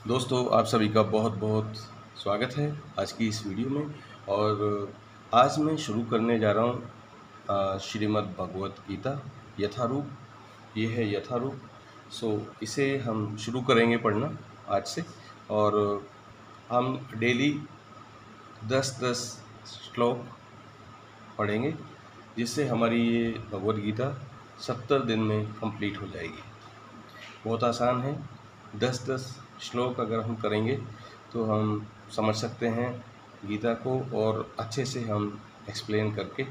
दोस्तों, आप सभी का बहुत बहुत स्वागत है आज की इस वीडियो में। और आज मैं शुरू करने जा रहा हूँ श्रीमद् भगवत गीता यथारूप। ये है यथारूप। इसे हम शुरू करेंगे पढ़ना आज से। और हम डेली 10-10 श्लोक पढ़ेंगे, जिससे हमारी ये भगवत गीता 70 दिन में कंप्लीट हो जाएगी। बहुत आसान है। 10-10 श्लोक अगर हम करेंगे तो हम समझ सकते हैं गीता को, और अच्छे से हम एक्सप्लेन करके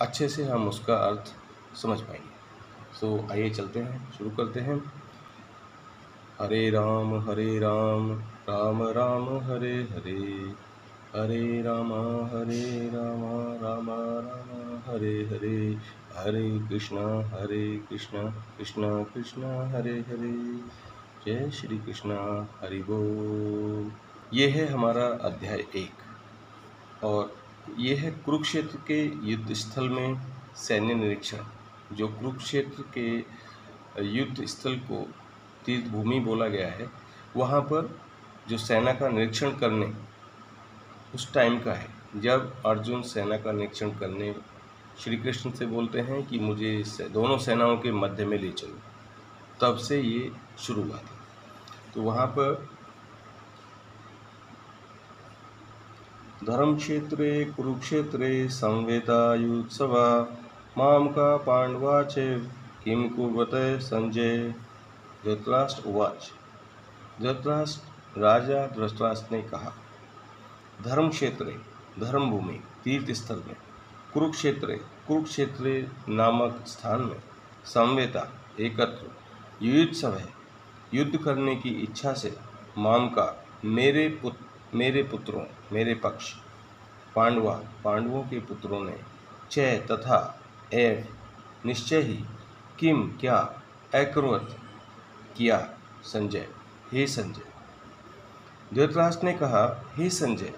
अच्छे से हम उसका अर्थ समझ पाएंगे। आइए चलते हैं, शुरू करते हैं। हरे राम राम राम हरे हरे, हरे राम राम राम हरे हरे, हरे कृष्णा कृष्ण कृष्ण हरे हरे। जय श्री कृष्णा। हरि बोल। ये है हमारा अध्याय 1, और ये है कुरुक्षेत्र के युद्ध स्थल में सैन्य निरीक्षण। जो कुरुक्षेत्र के युद्ध स्थल को तीर्थ भूमि बोला गया है, वहाँ पर जो सेना का निरीक्षण करने उस टाइम का है, जब अर्जुन सेना का निरीक्षण करने श्री कृष्ण से बोलते हैं कि मुझे दोनों सेनाओं के मध्य में ले चलो। तब से ये शुरू हुआ था। तो वहाँ पर धर्मक्षेत्रे कुरुक्षेत्रे संवेतायुत्सवा मामका पांडवा च किं कुर्वते संजय। धृतराष्ट्र उवाच। धृतराष्ट्र राजा धृतराष्ट्र ने कहा, धर्मक्षेत्रे धर्मभूमि तीर्थ स्थल में, कुरुक्षेत्र नामक स्थान में, संवेता एकत्र, युयुत्सव है युद्ध करने की इच्छा से, माम का मेरे पुत्रों मेरे पक्ष, पांडवों के पुत्रों ने, च तथा एव निश्चय ही, किम क्या, अकुर्वत किया, संजय हे संजय। धृतराष्ट्र ने कहा, हे संजय,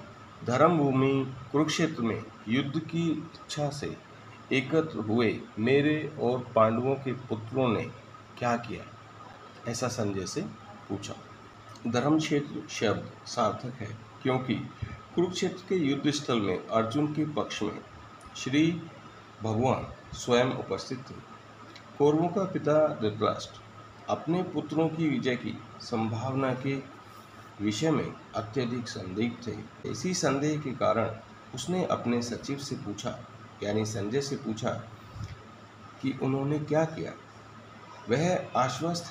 धर्मभूमि कुरुक्षेत्र में युद्ध की इच्छा से एकत्र हुए मेरे और पांडवों के पुत्रों ने क्या किया, ऐसा संजय से पूछा। धर्मक्षेत्र शब्द सार्थक है, क्योंकि कुरुक्षेत्र के युद्ध स्थल में अर्जुन के पक्ष में श्री भगवान स्वयं उपस्थित थे। कौरवों का पिता धृतराष्ट्र अपने पुत्रों की विजय की संभावना के विषय में अत्यधिक संदिग्ध थे। इसी संदेह के कारण उसने अपने सचिव से पूछा, यानी संजय से पूछा, कि उन्होंने क्या किया। वह आश्वस्त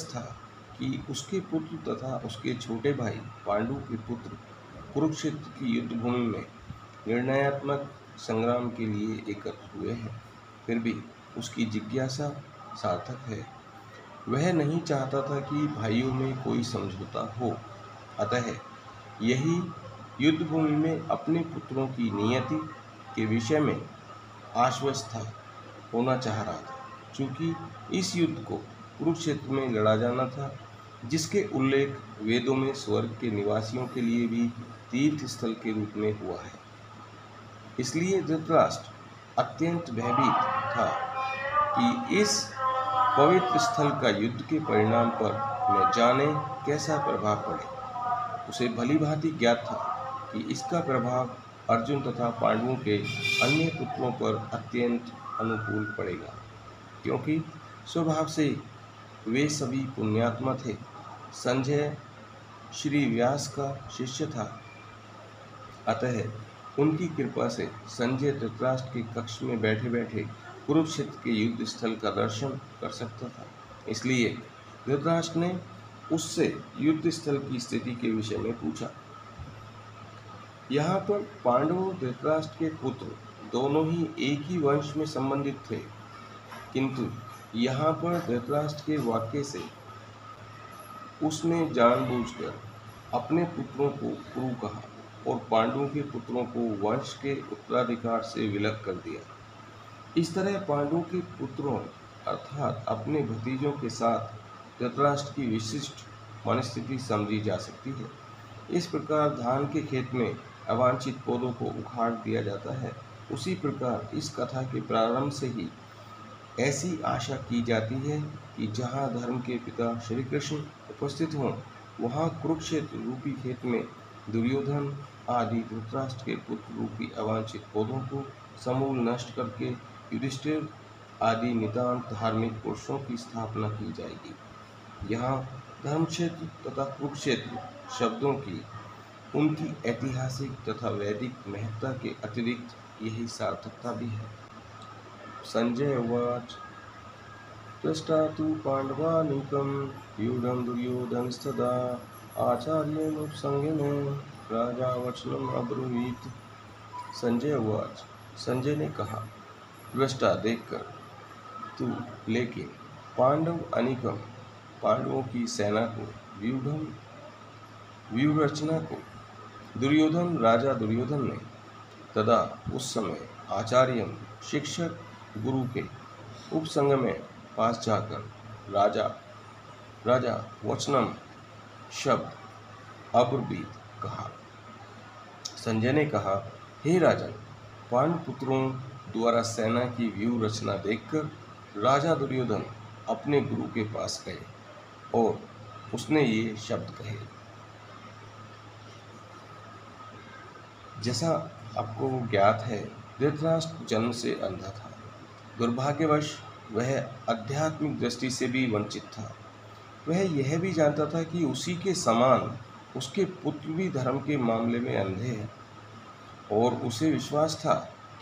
था कि उसके पुत्र तथा उसके छोटे भाई पांडु के पुत्र कुरुक्षेत्र की युद्ध भूमि में निर्णयात्मक संग्राम के लिए एकत्र हुए हैं। फिर भी उसकी जिज्ञासा सार्थक है। वह नहीं चाहता था कि भाइयों में कोई समझौता हो, अतः यही युद्ध भूमि में अपने पुत्रों की नियति के विषय में आश्वस्त होना चाह रहा था। चूँकि इस युद्ध को कुरुक्षेत्र में लड़ा जाना था, जिसके उल्लेख वेदों में स्वर्ग के निवासियों के लिए भी तीर्थ स्थल के रूप में हुआ है, इसलिए धृतराष्ट्र अत्यंत भयभीत था कि इस पवित्र स्थल का युद्ध के परिणाम पर न जाने कैसा प्रभाव पड़े। उसे भली भांति ज्ञात था कि इसका प्रभाव अर्जुन तथा पांडवों के अन्य पुत्रों पर अत्यंत अनुकूल पड़ेगा, क्योंकि स्वभाव से वे सभी पुण्यात्मा थे। संजय श्री व्यास का शिष्य था, अतः उनकी कृपा से संजय धृतराष्ट्र के कक्ष में बैठे बैठे कुरुक्षेत्र के युद्ध स्थल का दर्शन कर सकता था। इसलिए धृतराष्ट्र ने उससे युद्ध स्थल की स्थिति के विषय में पूछा। यहाँ पर पांडव धृतराष्ट्र के पुत्र दोनों ही एक ही वंश में संबंधित थे, किंतु यहाँ पर धृतराष्ट्र के वाक्य से उसने जानबूझकर अपने पुत्रों को कुरु कहा और पांडवों के पुत्रों को वंश के उत्तराधिकार से विलग कर दिया। इस तरह पांडवों के पुत्रों अर्थात अपने भतीजों के साथ धृतराष्ट्र की विशिष्ट मनस्थिति समझी जा सकती है। इस प्रकार धान के खेत में अवांछित पौधों को उखाड़ दिया जाता है, उसी प्रकार इस कथा के प्रारंभ से ही ऐसी आशा की जाती है कि जहाँ धर्म के पिता श्री कृष्ण उपस्थित हों, वहाँ कुरुक्षेत्र रूपी खेत में दुर्योधन आदि धृतराष्ट्र के पुत्र रूपी अवांछित पौधों को समूल नष्ट करके युधिष्ठिर आदि नितांत धार्मिक पुरुषों की स्थापना की जाएगी। यहाँ धर्मक्षेत्र तथा कुरुक्षेत्र शब्दों की उनकी ऐतिहासिक तथा वैदिक महत्ता के अतिरिक्त यही सार्थकता भी है। संजय उवाच दृष्टा तु पाण्डवानीकं व्यूढं दुर्योधनस्तदा आचार्येणोपसंगमे राजा वचनम् अब्रवीत्। संजय उवाच, संजय ने कहा, दृष्टा देखकर तू, लेकिन पांडव अनिकम पांडवों की सेना को, व्यूढ़म व्यूढ़रचना को दुर्योधन राजा दुर्योधन ने तदा उस समय आचार्यम शिक्षक गुरु के उपसंग में पास जाकर राजा वचनम शब्द अब्रवीत कहा। संजय ने कहा, हे राजन, पांडुपुत्रों द्वारा सेना की व्यूह रचना देखकर राजा दुर्योधन अपने गुरु के पास गए और उसने ये शब्द कहे। जैसा आपको ज्ञात है, धृतराष्ट्र जन्म से अंधा था। दुर्भाग्यवश वह आध्यात्मिक दृष्टि से भी वंचित था। वह यह भी जानता था कि उसी के समान उसके पुत्र भी धर्म के मामले में अंधे हैं और उसे विश्वास था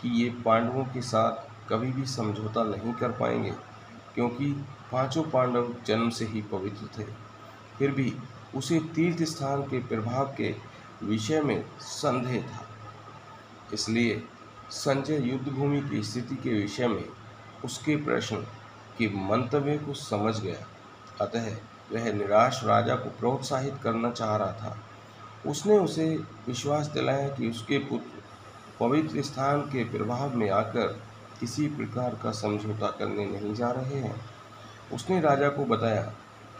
कि ये पांडवों के साथ कभी भी समझौता नहीं कर पाएंगे, क्योंकि पांचों पांडव जन्म से ही पवित्र थे। फिर भी उसे तीर्थ स्थान के प्रभाव के विषय में संदेह था। इसलिए संजय युद्धभूमि की स्थिति के विषय में उसके प्रश्न के मंतव्य को समझ गया। अतः वह निराश राजा को प्रोत्साहित करना चाह रहा था। उसने उसे विश्वास दिलाया कि उसके पुत्र पवित्र स्थान के प्रभाव में आकर किसी प्रकार का समझौता करने नहीं जा रहे हैं। उसने राजा को बताया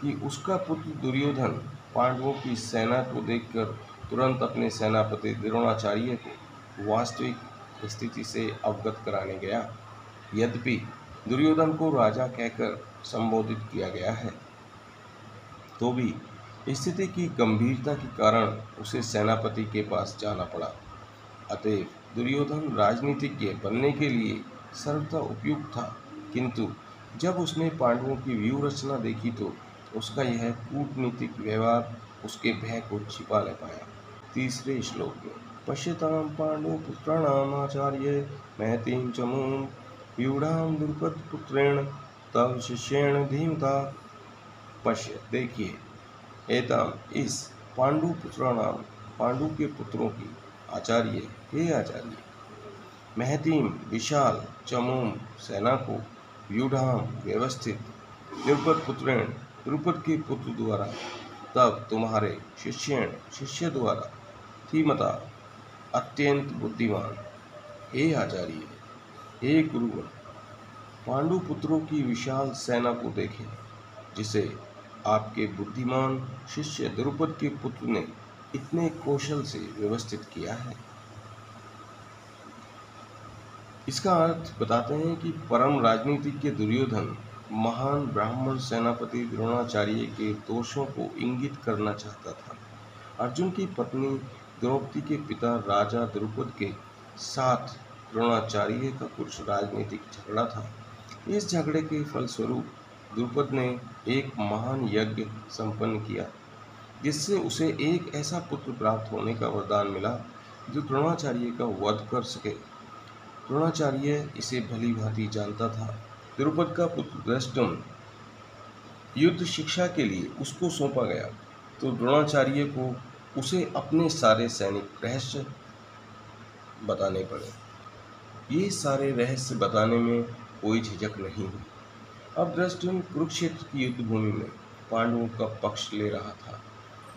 कि उसका पुत्र दुर्योधन पांडवों की सेना को देखकर तुरंत अपने सेनापति द्रोणाचार्य को वास्तविक स्थिति से अवगत कराने गया। यद्यपि दुर्योधन को राजा कहकर संबोधित किया गया है, तो भी स्थिति की गंभीरता के कारण उसे सेनापति के पास जाना पड़ा। अतएव दुर्योधन राजनीतिज्ञ बनने के लिए सर्वथा उपयुक्त था, किंतु जब उसने पांडवों की व्यूह रचना देखी तो उसका यह कूटनीतिक व्यवहार उसके भय को छिपा न पाया। तीसरे श्लोक में पश्यतां पांडुपुत्राणाम् आचार्य महतीं चमूं व्यूढ़ां द्रुपदपुत्रेण तव शिष्येण धीमता। पश्य, देखिए, एताम इस पांडुपुत्राणाम पांडु के पुत्रों की आचार्य, हे आचार्य, महतीम विशाल चमूम सेना को व्यूढ़ाम व्यवस्थित द्रुपद पुत्रेण द्रुपद के पुत्र द्वारा तब तुम्हारे शिष्य द्वारा धीमता अत्यंत बुद्धिमान। हे आचार्य, हे गुरुगण, पांडु पुत्रों की विशाल सेना को देखें, जिसे आपके बुद्धिमान शिष्य द्रुपद के पुत्र ने इतने कौशल से व्यवस्थित किया है। इसका अर्थ बताते हैं कि परम राजनीतिज्ञ दुर्योधन महान ब्राह्मण सेनापति द्रोणाचार्य के दोषों को इंगित करना चाहता था। अर्जुन की पत्नी द्रौपदी के पिता राजा द्रुपद के साथ द्रोणाचार्य का कुछ राजनीतिक झगड़ा था। इस झगड़े के फलस्वरूप द्रुपद ने एक महान यज्ञ संपन्न किया, जिससे उसे एक ऐसा पुत्र प्राप्त होने का वरदान मिला जो द्रोणाचार्य का वध कर सके। द्रोणाचार्य इसे भली भांति जानता था। द्रुपद का पुत्र धृष्टम युद्ध शिक्षा के लिए उसको सौंपा गया, तो द्रोणाचार्य को उसे अपने सारे सैनिक रहस्य बताने पड़े। ये सारे रहस्य बताने में कोई झिझक नहीं हुई। अब धृष्टम कुरुक्षेत्र की युद्ध भूमि में पांडवों का पक्ष ले रहा था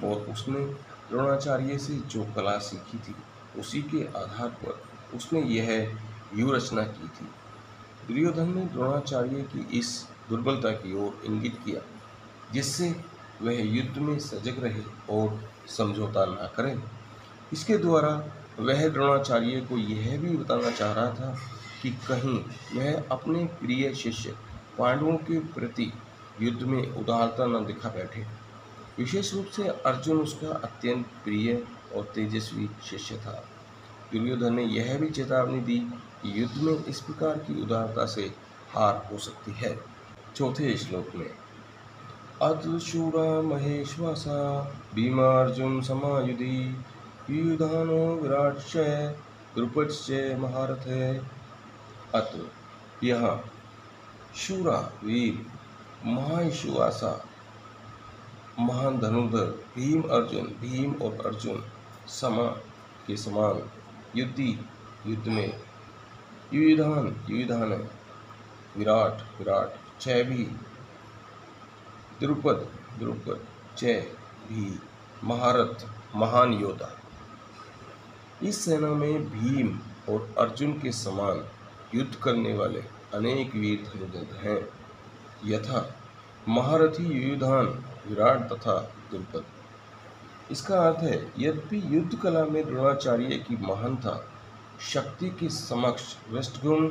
और उसने द्रोणाचार्य से जो कला सीखी थी, उसी के आधार पर उसने यह व्यूह रचना की थी। दुर्योधन ने द्रोणाचार्य की इस दुर्बलता की ओर इंगित किया, जिससे वह युद्ध में सजग रहे और समझौता न करें। इसके द्वारा वह द्रोणाचार्य को यह भी बताना चाह रहा था कि कहीं वह अपने प्रिय शिष्य पांडवों के प्रति युद्ध में उदारता न दिखा बैठे। विशेष रूप से अर्जुन उसका अत्यंत प्रिय और तेजस्वी शिष्य था। दुर्योधन ने यह भी चेतावनी दी कि युद्ध में इस प्रकार की उदारता से हार हो सकती है। चौथे श्लोक में अतशूरा महेश्वासा भीमार्जुन समायुधि युधानो विराटश्च द्रुपदश्च महारथे। अत यहाँ शूरा वीर महाश्वासा महान धनुर्धर भीम और अर्जुन समा के समान युद्ध में युधान विराट छह भी द्रुपद छह भी महारथ महान योद्धा। इस सेना में भीम और अर्जुन के समान युद्ध करने वाले अनेक वीर धनुर्धर हैं, यथा महारथी युधान विराट तथा द्रुपद। इसका अर्थ है यद्यपि युद्ध कला में द्रोणाचार्य की महानता शक्ति के समक्ष वृष्टगुण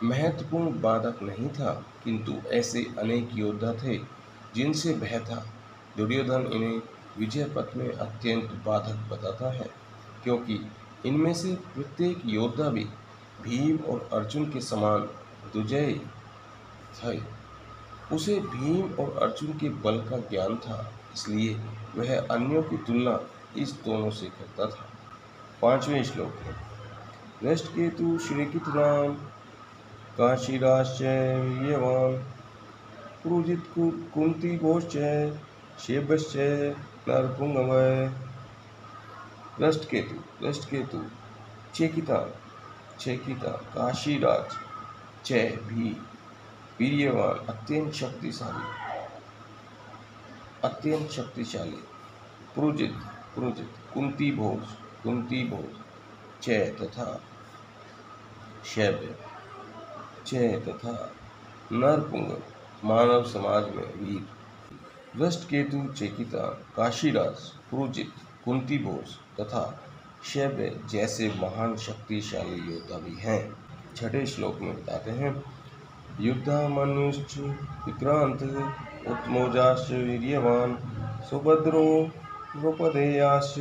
महत्वपूर्ण बाधक नहीं था, किंतु ऐसे अनेक योद्धा थे जिनसे भय था। दुर्योधन इन्हें विजय पथ में अत्यंत बाधक बताता है, क्योंकि इनमें से प्रत्येक योद्धा भी भीम और अर्जुन के समान दुर्जय थे। उसे भीम और अर्जुन के बल का ज्ञान था, इसलिए वह अन्यों की तुलना इस दोनों से करता था। पांचवें श्लोक में दृष्टकेतु श्रीकितनाम काशीराश्च वीर्यवान पुरुजित कुंती घोश्च शेबश्च नरपुंगवय। दृष्टकेतु चेकिता काशीराज च भी वीर्यवान अत्यंत शक्तिशाली पुरुजित कुंती भोज च तथा शैब्य च तथा नरपुंग मानव समाज में वीर। दृष्टकेतु चेकिता काशीराज पुरुजित कुंती भोज तथा शैब्य जैसे महान शक्तिशाली योद्धा भी हैं। छठे श्लोक में बताते हैं युद्धामन्युश्च विक्रांत उत्तमोजाश्च वीर्यवान सुभद्रो द्रौपदेयाश्च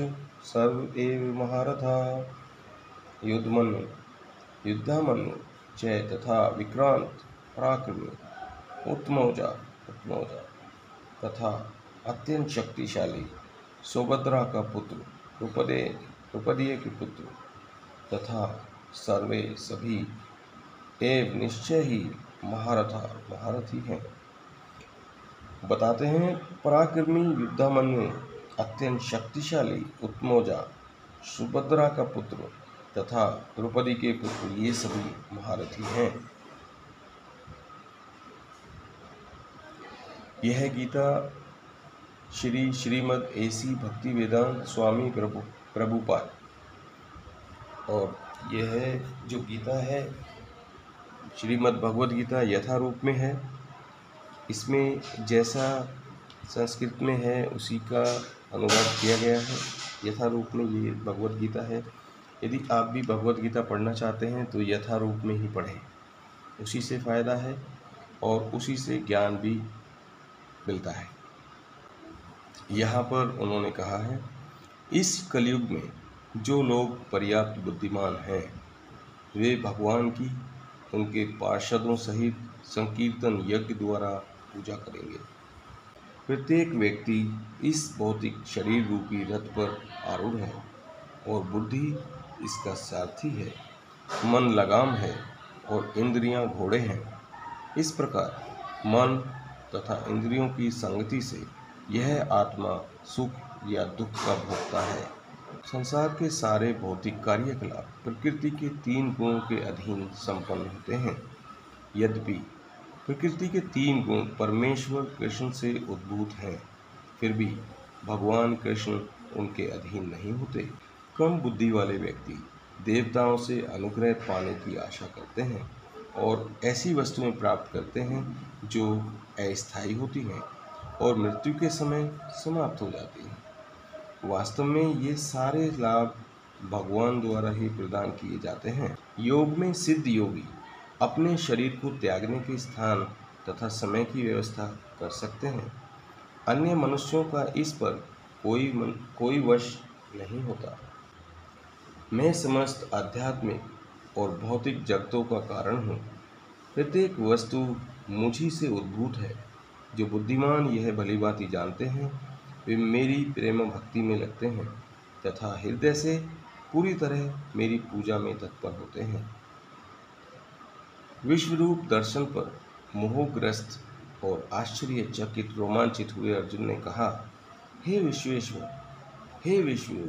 सर्व एव महारथा। युद्धामन्यु च तथा विक्रांत पराक्रमी उत्तमौजा तथा अत्यंत शक्तिशाली सुभद्रा का पुत्र द्रौपदी के पुत्र तथा सर्वे सभी एव निश्चय ही महारथी हैं। बताते हैं पराक्रमी युद्धामन्यु अत्यंत शक्तिशाली उत्तमौजा सुभद्रा का पुत्र तथा द्रौपदी के पुत्र ये सभी महारथी हैं। यह गीता श्रीमद् एसी भक्ति वेदांत स्वामी प्रभुपाद, और यह जो गीता है श्रीमद् भगवद गीता यथारूप में है। इसमें जैसा संस्कृत में है उसी का अनुवाद किया गया है। यथारूप में ये भगवद गीता है। यदि आप भी भगवद गीता पढ़ना चाहते हैं तो यथारूप में ही पढ़ें, उसी से फ़ायदा है और उसी से ज्ञान भी मिलता है। यहाँ पर उन्होंने कहा है इस कलयुग में जो लोग पर्याप्त बुद्धिमान हैं वे भगवान की उनके पार्षदों सहित संकीर्तन यज्ञ द्वारा पूजा करेंगे। प्रत्येक व्यक्ति इस भौतिक शरीर रूपी रथ पर आरूढ़ है और बुद्धि इसका सारथी है, मन लगाम है और इंद्रियां घोड़े हैं। इस प्रकार मन तथा इंद्रियों की संगति से यह आत्मा सुख या दुख का भोगता है। संसार के सारे भौतिक कार्यकलाप प्रकृति के 3 गुणों के अधीन संपन्न होते हैं। यद्यपि प्रकृति के 3 गुण परमेश्वर कृष्ण से उद्भूत हैं, फिर भी भगवान कृष्ण उनके अधीन नहीं होते। कम बुद्धि वाले व्यक्ति देवताओं से अनुग्रह पाने की आशा करते हैं और ऐसी वस्तुएं प्राप्त करते हैं जो अस्थायी होती हैं और मृत्यु के समय समाप्त हो जाती हैं। वास्तव में ये सारे लाभ भगवान द्वारा ही प्रदान किए जाते हैं। योग में सिद्ध योगी अपने शरीर को त्यागने के स्थान तथा समय की व्यवस्था कर सकते हैं। अन्य मनुष्यों का इस पर कोई वश नहीं होता। मैं समस्त आध्यात्मिक और भौतिक जगतों का कारण हूँ। प्रत्येक वस्तु मुझी से उद्भूत है। जो बुद्धिमान यह भली भांति जानते हैं, वे मेरी प्रेम भक्ति में लगते हैं तथा हृदय से पूरी तरह मेरी पूजा में तत्पर होते हैं। विश्वरूप दर्शन पर मोहग्रस्त और आश्चर्यचकित रोमांचित हुए अर्जुन ने कहा, हे विश्वेश्वर, हे विष्णु,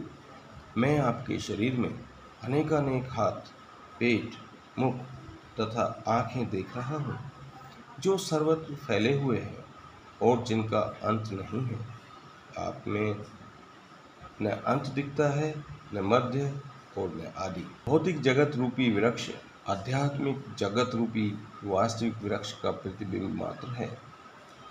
मैं आपके शरीर में अनेकानेक हाथ, पेट, मुख तथा आंखें देख रहा हूँ, जो सर्वत्र फैले हुए हैं और जिनका अंत नहीं है। आप में न अंत दिखता है, न मध्य और न आदि। भौतिक जगत रूपी वृक्ष आध्यात्मिक जगत रूपी वास्तविक वृक्ष का प्रतिबिंब मात्र है।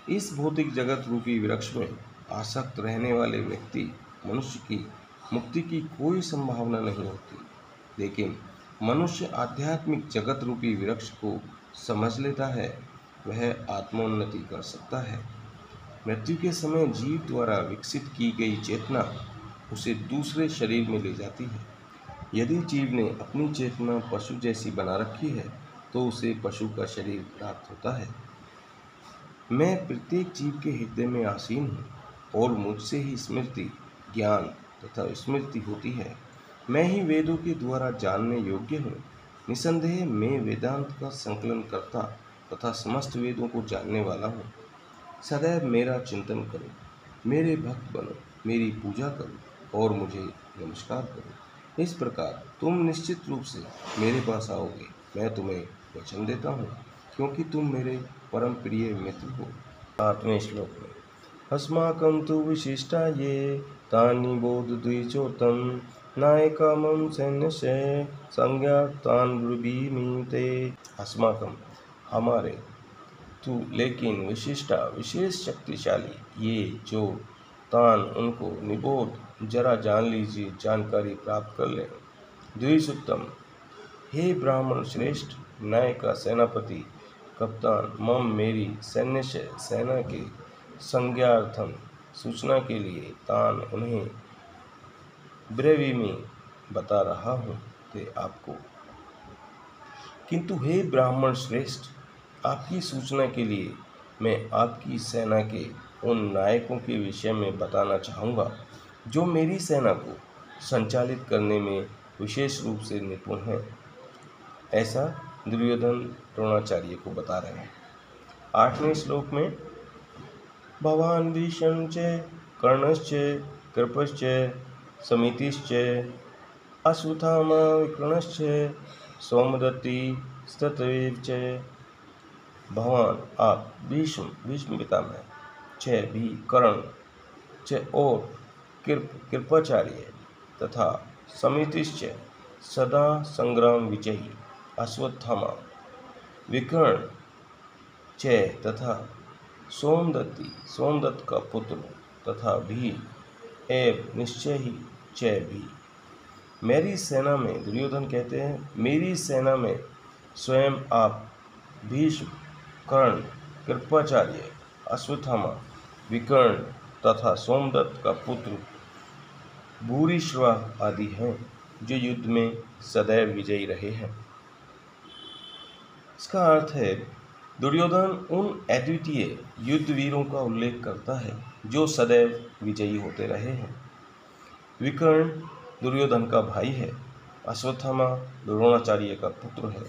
इस भौतिक जगत रूपी वृक्ष में आसक्त रहने वाले व्यक्ति मनुष्य की मुक्ति की कोई संभावना नहीं होती। लेकिन मनुष्य आध्यात्मिक जगत रूपी वृक्ष को समझ लेता है, वह आत्मोन्नति कर सकता है। मृत्यु के समय जीव द्वारा विकसित की गई चेतना उसे दूसरे शरीर में ले जाती है। यदि जीव ने अपनी चेतना पशु जैसी बना रखी है तो उसे पशु का शरीर प्राप्त होता है। मैं प्रत्येक जीव के हृदय में आसीन हूँ और मुझसे ही स्मृति, ज्ञान तथा स्मृति होती है। मैं ही वेदों के द्वारा जानने योग्य हूँ। निसंदेह मैं वेदांत का संकलन करता तथा समस्त वेदों को जानने वाला हूँ। सदैव मेरा चिंतन करो, मेरे भक्त बनो, मेरी पूजा करो और मुझे नमस्कार करो। इस प्रकार तुम निश्चित रूप से मेरे पास आओगे। मैं तुम्हें वचन देता हूँ, क्योंकि तुम मेरे परम प्रिय मित्र हो। 8वें श्लोक में, अस्माकं तु विशिष्टा ये तानि बोधद्विजोतम नायकमं सैन्यस्य संज्ञातान् ब्रूवीमि ते। अस्माकं हमारे, तू लेकिन विशिष्टा विशेष शक्तिशाली ये जो तान उनको निबोध जरा जान लीजिए, जानकारी प्राप्त कर लें। द्विजोत्तम हे ब्राह्मण श्रेष्ठ, नायक सेनापति, कप्तान, मम मेरी, सैन्य सेना के, संज्ञार्थम सूचना के लिए, तान उन्हें, ब्रेवीमी बता रहा हूँ ते आपको। किंतु हे ब्राह्मण श्रेष्ठ, आपकी सूचना के लिए मैं आपकी सेना के उन नायकों के विषय में बताना चाहूँगा जो मेरी सेना को संचालित करने में विशेष रूप से निपुण हैं। ऐसा दुर्योधन द्रोणाचार्य को बता रहे हैं। 8वें श्लोक में, भवान भीष्म च कर्णश्च कृपश्च समितिश्च अश्वत्थामा विकर्णश्च सौमदत्ती स्ततवेव च। भगवान आप, भीष्म पितामह, च भी कर्ण, च और कृपाचार्य तथा समितिश्च सदा संग्राम विजयी, अश्वत्थामा, विकर्ण च तथा सोमदत्त का पुत्र तथा भी एव निश्चय ही च भी। मेरी सेना में, दुर्योधन कहते हैं, मेरी सेना में स्वयं आप, भीष्म, कर्ण, कृपाचार्य, अश्वत्थामा, विकर्ण तथा सोमदत्त का पुत्र भूरिश्रवा आदि हैं, जो युद्ध में सदैव विजयी रहे हैं। इसका अर्थ है, दुर्योधन उन अद्वितीय युद्धवीरों का उल्लेख करता है जो सदैव विजयी होते रहे हैं। विकर्ण दुर्योधन का भाई है, अश्वत्थामा द्रोणाचार्य का पुत्र है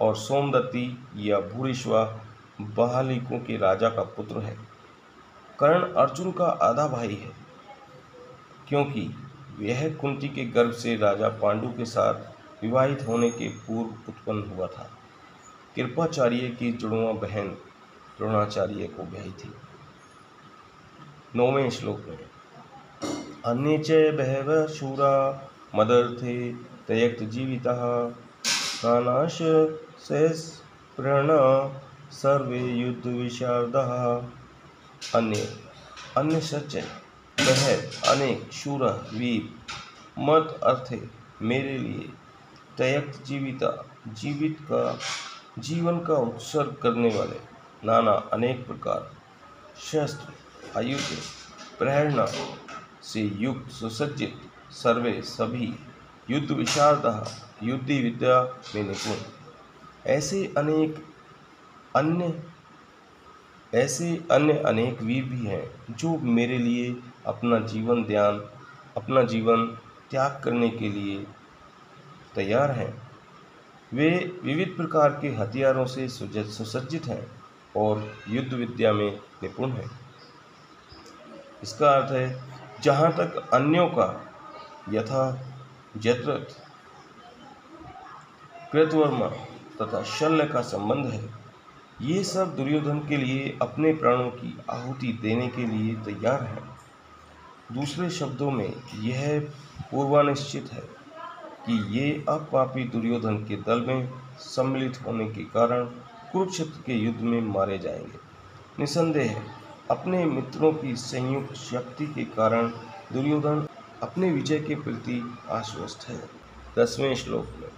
और सोमदत्ती या भूरिश्रवा बहालिकों के राजा का पुत्र है। कर्ण अर्जुन का आधा भाई है, क्योंकि यह कुंती के गर्भ से राजा पांडु के साथ विवाहित होने के पूर्व उत्पन्न हुआ था। कृपाचार्य की जुड़वा बहन द्रोणाचार्य को ब्याही थी। 9वें श्लोक में, अन्ये च बहवः शूरा मदर्थे त्यक्त जीवितः नानाश सहस्रेण सर्वे युद्ध विशारदः। अन्य सज्जन, बहव अनेक, शूर वीर, मद अर्थे मेरे लिए, त्यक्त जीविता जीवन का उत्सर्ग करने वाले, नाना अनेक प्रकार, शस्त्र आयुध प्रेरणा से युक्त सुसज्जित सर्वे सभी युद्ध विशारदः युद्धि विद्या में निपुण। ऐसे अन्य अनेक वीर भी हैं जो मेरे लिए अपना जीवन त्याग करने के लिए तैयार हैं। वे विविध प्रकार के हथियारों से सुसज्जित हैं और युद्ध विद्या में निपुण हैं। इसका अर्थ है जहाँ तक अन्यों का यथा जयद्रथ, कृतवर्मा तथा शल्य का संबंध है, ये सब दुर्योधन के लिए अपने प्राणों की आहुति देने के लिए तैयार हैं। दूसरे शब्दों में यह पूर्वानिश्चित है कि ये अपापी दुर्योधन के दल में सम्मिलित होने के कारण कुरुक्षेत्र के युद्ध में मारे जाएंगे। निसंदेह अपने मित्रों की संयुक्त शक्ति के कारण दुर्योधन अपने विजय के प्रति आश्वस्त है। 10वें श्लोक में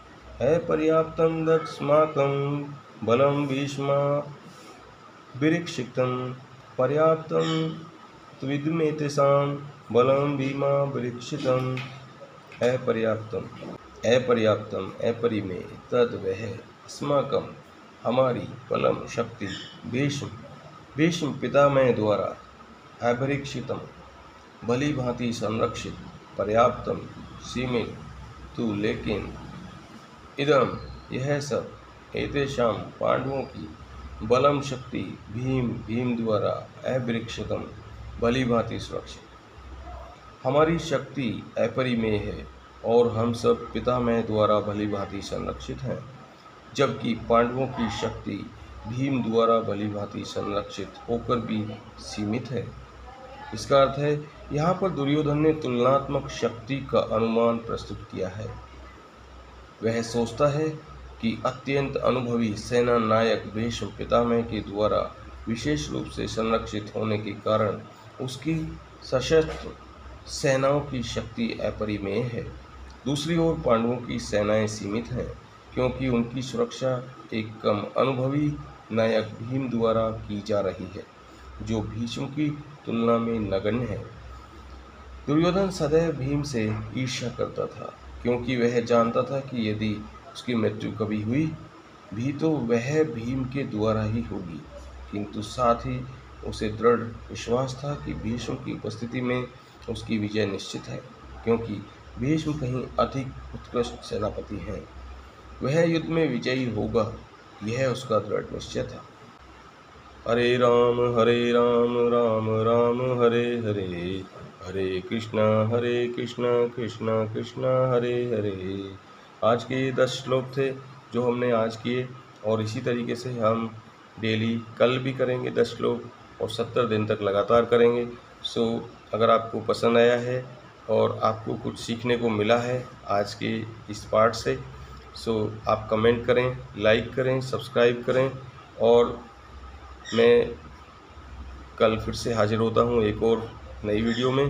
है पर्याप्तं दक्षमाकं बलं भीष्माभिरक्षितं पर्याप्तं त्विदमेतेषां बलं भीमाभिरक्षितं। अपर्याप्तम अपरिमेय तद वह अस्माकं हमारी बलम शक्ति भीष्म पितामह द्वारा अभिरक्षितम भली भांति संरक्षित पर्याप्तम सीमित तु लेकिन इदम यह सब एतेषां पांडवों की बलम शक्ति भीम द्वारा अभिरक्षितम भली भांति सुरक्षित। हमारी शक्ति अपरिमेय है और हम सब पितामह द्वारा भली भांति संरक्षित हैं, जबकि पांडवों की शक्ति भीम द्वारा भली भांति संरक्षित होकर भी सीमित है। इसका अर्थ है यहाँ पर दुर्योधन ने तुलनात्मक शक्ति का अनुमान प्रस्तुत किया है। वह सोचता है कि अत्यंत अनुभवी सेना नायक भीष्म पितामह के द्वारा विशेष रूप से संरक्षित होने के कारण उसकी सशस्त्र सेनाओं की शक्ति अपरिमेय है। दूसरी ओर पांडवों की सेनाएं सीमित हैं, क्योंकि उनकी सुरक्षा एक कम अनुभवी नायक भीम द्वारा की जा रही है, जो भीष्म की तुलना में नगण्य है। दुर्योधन सदैव भीम से ईर्ष्या करता था, क्योंकि वह जानता था कि यदि उसकी मृत्यु कभी हुई भी तो वह भीम के द्वारा ही होगी, किंतु साथ ही उसे दृढ़ विश्वास था कि भीष्म की उपस्थिति में उसकी विजय निश्चित है, क्योंकि भीष्म कहीं अधिक उत्कृष्ट सेनापति हैं। वह युद्ध में विजयी होगा, यह उसका दृढ़ निश्चय था। हरे राम राम राम हरे हरे, हरे कृष्णा कृष्णा कृष्णा हरे हरे। आज के 10 श्लोक थे जो हमने आज किए, और इसी तरीके से हम डेली कल भी करेंगे 10 श्लोक और 70 दिन तक लगातार करेंगे। सो अगर आपको पसंद आया है और आपको कुछ सीखने को मिला है आज के इस पार्ट से, सो आप कमेंट करें, लाइक करें, सब्सक्राइब करें, और मैं कल फिर से हाजिर होता हूँ एक और नई वीडियो में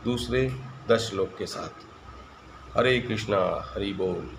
दूसरे 10 श्लोक के साथ। हरे कृष्णा, हरि बोल।